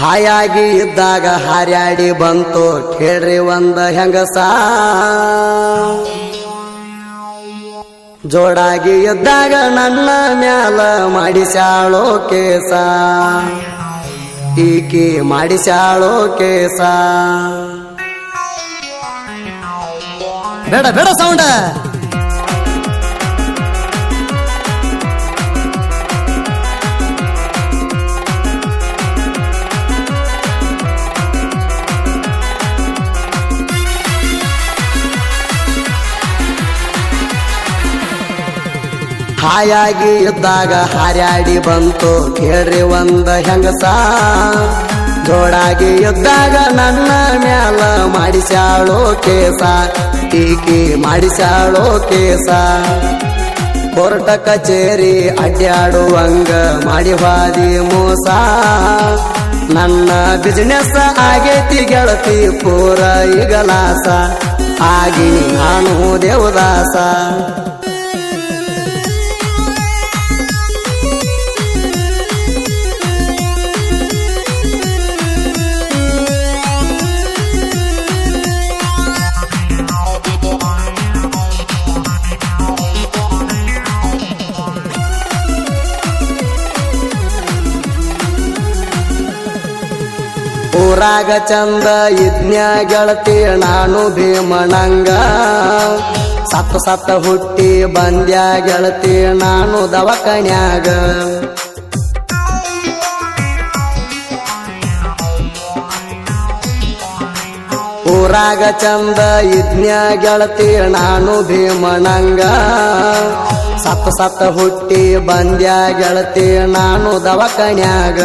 ಹಾಯಾಗಿ ಇದ್ದಾಗ ಹಾರ್ಯಾಡಿ ಬಂತು ಕೇಳ್ರಿ ಒಂದ ಹೆಂಗಸ. ಜೋಡಾಗಿ ಇದ್ದಾಗ ನನ್ನ ಮ್ಯಾಲ ಮಾಡಿಸ್ಯಾಳೋ ಕೇಸ, ಈಕಿ ಮಾಡಿಸ್ಯಾಳೋ ಕೇಸ. ಬೇಡ ಬೇಡ ಸೌಂಡ. ಹಾಯಾಗಿ ಇದ್ದಾಗ ಹಾರ್ಯಾಡಿ ಬಂತು ಕೇಳ್ರಿ ಒಂದ ಹೆಂಗಸ. ಜೋಡಾಗಿ ಇದ್ದಾಗ ನನ್ನ ಮ್ಯಾಲ ಮಾಡಿಸ್ಯಾಳೋ ಕೇಸ, ಈಕಿ ಮಾಡಿಸ್ಯಾಳೋ ಕೇಸ. ಕೋರ್ಟ ಕಚೇರಿ ಅಡ್ಡಾಡುವಂಗ ಮಾಡಿ ಹಾದಿ ಮೋಸ. ನನ್ನ ಬಿಸಿನೆಸ್ ಆಗೈತಿ ಗೆಳತಿ ಪೂರ ಈಗಲಾಸ, ಆಗಿ ನಾನು ದೇವದಾಸ. ಊರಾಗ ಚಂದ ಇದ್ನ್ಯ ಗೆಳತಿ ನಾನು ಭೀಮಣಂಗ. ಸತ್ತ ಸತ್ತ ಹುಟ್ಟಿ ಬಂದ್ಯ ಗೆಳತಿ ನಾನು ದವಾಖಾನ್ಯಾಗ. ಊರಾಗ ಚಂದ ಇದ್ನ್ಯ ಗೆಳತಿ ನಾನು ಭೀಮಣಂಗ. ಸತ್ತ ಸತ್ತ ಹುಟ್ಟಿ ಬಂದ್ಯ ಗೆಳತಿ ನಾನು ದವಾಖಾನ್ಯಾಗ.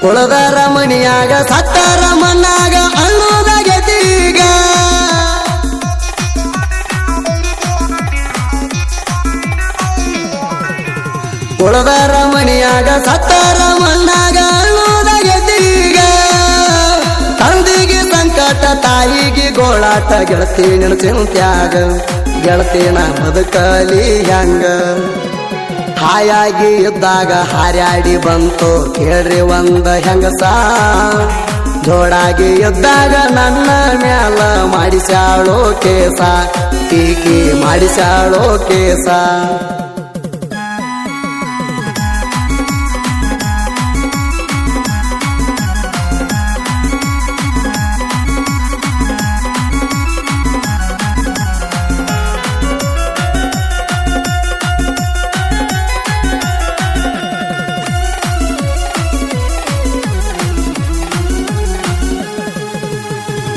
ಉಳದರ ಮನಿಯಾಗ ಸತ್ತರ ಮಣ್ಣಾಗ ಅನ್ನೋದಾಗೈತೀಗ. ಉಳದರ ಮನಿಯಾಗ ಸತ್ತರ ಮಣ್ಣಾಗ ಅನ್ನೋದಾಗೈತೀಗ. ತಂದಿಗೆ ಸಂಕಟ ತಾಯಿಗೆ ಗೋಳಾಟ ಗೆಳತಿ ನಿನ್ನ ಚಿಂತ್ಯಾಗ. ಗೆಳತಿನ ಬದುಕಲಿ ಹೆಂಗ. ಹಾಯಾಗಿ ಇದ್ದಾಗ ಹಾರ್ಯಾಡಿ ಬಂತು ಕೇಳ್ರಿ ಒಂದ ಹೆಂಗಸ. ಜೋಡಾಗಿ ಇದ್ದಾಗ ನನ್ನ ಮ್ಯಾಲ ಮಾಡಿಸ್ಯಾಳೋ ಕೇಸ, ಈಕಿ ಮಾಡಿಸ್ಯಾಳೋ ಕೇಸ.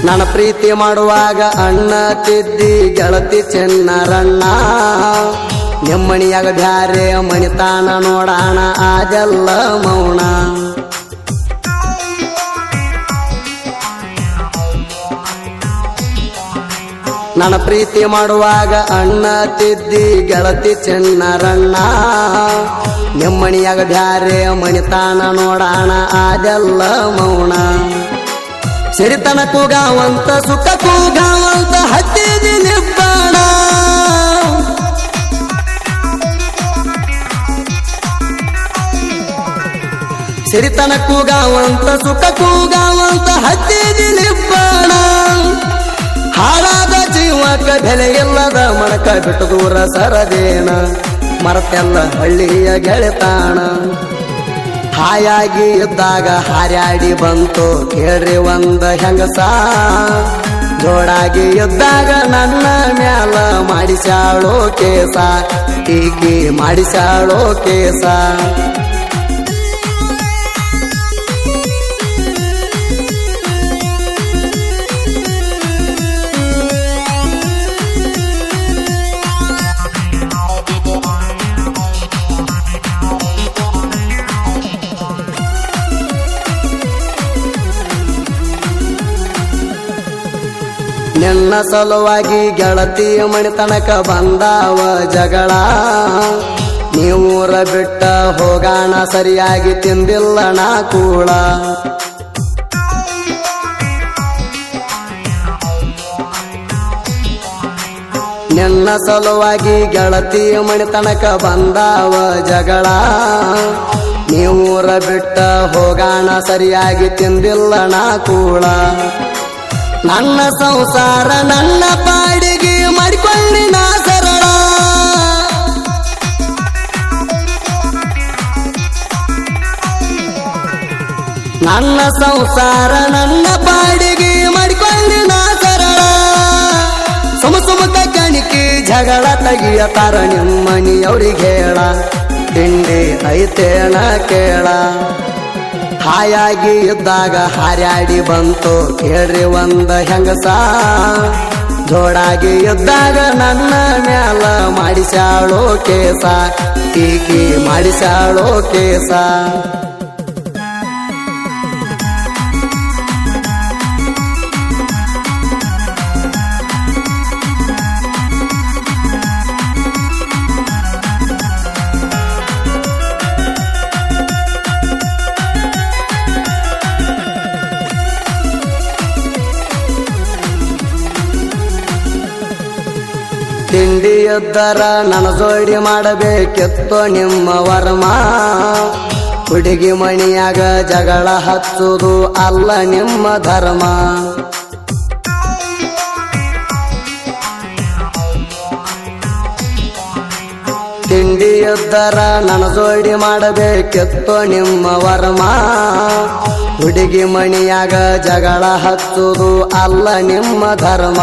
ನನ್ನ ಪ್ರೀತಿ ಮಾಡುವಾಗ ಅಣ್ಣ ತಿದ್ದಿ ಗೆಳತಿ ಚೆನ್ನರಣ್ಣ. ನೆಮ್ಮಣಿಯಾಗ ಬ್ಯಾರೆ ಮಣಿತಾನ ನೋಡಾಣ ಅದೆಲ್ಲ ಮೌನ. ನನ್ನ ಪ್ರೀತಿ ಮಾಡುವಾಗ ಅಣ್ಣ ತಿದ್ದಿ ಗೆಳತಿ ಚೆನ್ನರಣ್ಣ. ನೆಮ್ಮಣಿಯಾಗ ಬ್ಯಾರೆ ಮಣಿತಾನ ನೋಡಾಣ ಅದೆಲ್ಲ ಮೌನ. ಸಿರಿತನ ಕೂಗಾವಂತ ಸುಖ ಕೂಗಾವಂತ ಹತ್ತಿದಿ ನಿಬ್ಬಾಣ. ಸಿರಿತನ ಕೂಗಾವಂತ ಸುಖ ಕೂಗಾವಂತ ಹತ್ತಿದಿ ನಿಬ್ಬಾಣ. ಹಾಳಾದ ಜೀವಕ್ಕ ಬೆಲೆ ಇಲ್ಲದ ಮಣಕ ಬಿಟ್ಟು ದೂರ ಸರದೇನ. ಮರತೆಲ್ಲ ಹಳ್ಳಿಯ ಗೆಳೆತಾಣ. ಹಾಯಾಗಿ ಇದ್ದಾಗ ಹಾರ್ಯಾಡಿ ಬಂತು ಕೇಳ್ರಿ ಒಂದ ಹೆಂಗಸ. ಜೋಡಾಗಿ ಇದ್ದಾಗ ನನ್ನ ಮ್ಯಾಲ ಮಾಡಿಸ್ಯಾಳೋ ಕೇಸ, ಈಕಿ ಮಾಡಿಸ್ಯಾಳೋ ಕೇಸ. ನಿನ್ನ ಸಲುವಾಗಿ ಗೆಳತಿ ಮಣಿತನಕ ಬಂದಾವ ಜಗಳ. ನೀವೂರ ಬಿಟ್ಟ ಹೋಗಾಣ ಸರಿಯಾಗಿ ತಿಂದಿಲ್ಲ ನಾ ಕೂಳ. ನಿನ್ನ ಸಲುವಾಗಿ ಗೆಳತಿ ಮಣಿತನಕ ಬಂದಾವ ಜಗಳ. ನೀವೂರ ಬಿಟ್ಟ ಹೋಗಾಣ ಸರಿಯಾಗಿ ತಿಂದಿಲ್ಲ ನಾ ಕೂಳ ನನ್ನ ಸಂಸಾರ ನನ್ನ ಪಾಡಿಗೆ ಮಾಡಿಕೊಳ್ಳಿ ನಾ ಸರಳ ನನ್ನ ಸಂಸಾರ ನನ್ನ ಪಾಡಿಗೆ ಮಾಡಿಕೊಳ್ಳಿ ನಾ ಸರಳ ಸುಮಕ ಕಣಿಕೆ ಜಗಳ ತೆಗಿಯತಾರ ನಿಮ್ಮನಿಯವ್ರಿಗೆ ಹೇಳ ತಿಂಡಿ ಐತೇಣ ಕೇಳ ಹಾಯಾಗಿ ಇದ್ದಾಗ ಹಾರ್ಯಾಡಿ ಬಂತು ಕೇಳ್ರಿ ಒಂದ ಹೆಂಗಸ ಜೋಡಾಗಿ ಇದ್ದಾಗ ನನ್ನ ಮ್ಯಾಲ ಮಾಡಿಸ್ಯಾಳೋ ಕೇಸ ಟೀಕಿ ಮಾಡಿಸ್ಯಾಳೋ ಕೇಸ ತಿಂಡಿ ಎದ್ದರ ನನ್ನ ಜೋಡಿ ಮಾಡಬೇಕಿತ್ತು ನಿಮ್ಮ ವರ್ಮ ಹುಡುಗಿ ಮಣಿಯಾಗ ಜಗಳ ಹಚ್ಚುವುದು ಅಲ್ಲ ನಿಮ್ಮ ಧರ್ಮ ತಿಂಡಿ ಎದ್ದರ ನನ್ನ ಜೋಡಿ ಮಾಡಬೇಕಿತ್ತು ನಿಮ್ಮ ವರ್ಮ ಹುಡುಗಿ ಮಣಿಯಾಗ ಜಗಳ ಹಚ್ಚುವುದು ಅಲ್ಲ ನಿಮ್ಮ ಧರ್ಮ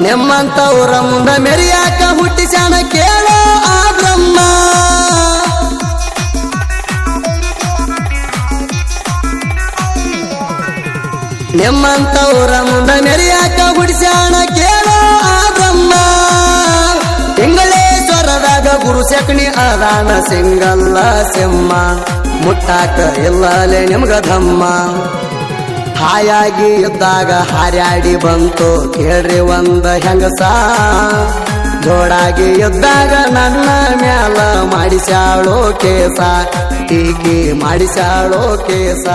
ನಿಮ್ಮಂತವರ ಮುಂದ ಮೆರಿಯಾಕ ಹುಟ್ಟಿಸ್ಯಾನ ಕೇಳೋ ಆ ಬ್ರಹ್ಮ ನಿಮ್ಮಂತವರ ಮುಂದ ಮೆರಿಯಾಕ ಹುಟ್ಟಿಸ್ಯಾನ ಕೇಳೋ ಆ ಬ್ರಹ್ಮ ತಿಂಗಳೇಶ್ವರದಾಗ ಗುರು ಸೆಕಣಿ ಅದಾನ ಸಿಂಗಲ್ಲ ಸಿಂಹ ಮುಟ್ಟಾಕ ಇಲ್ಲಲೇ ನಿಮ್ಗ ಧಮ್ಮ ಹಾಯಾಗಿ ಇದ್ದಾಗ ಹಾರ್ಯಾಡಿ ಬಂತು ಕೇಳ್ರಿ ಒಂದ ಹೆಂಗಸ ಜೋಡಾಗಿ ಇದ್ದಾಗ ನನ್ನ ಮ್ಯಾಲ ಮಾಡಿಸ್ಯಾಳೋ ಕೇಸ ಟೀಕಿ ಮಾಡಿಸ್ಯಾಳೋ ಕೇಸ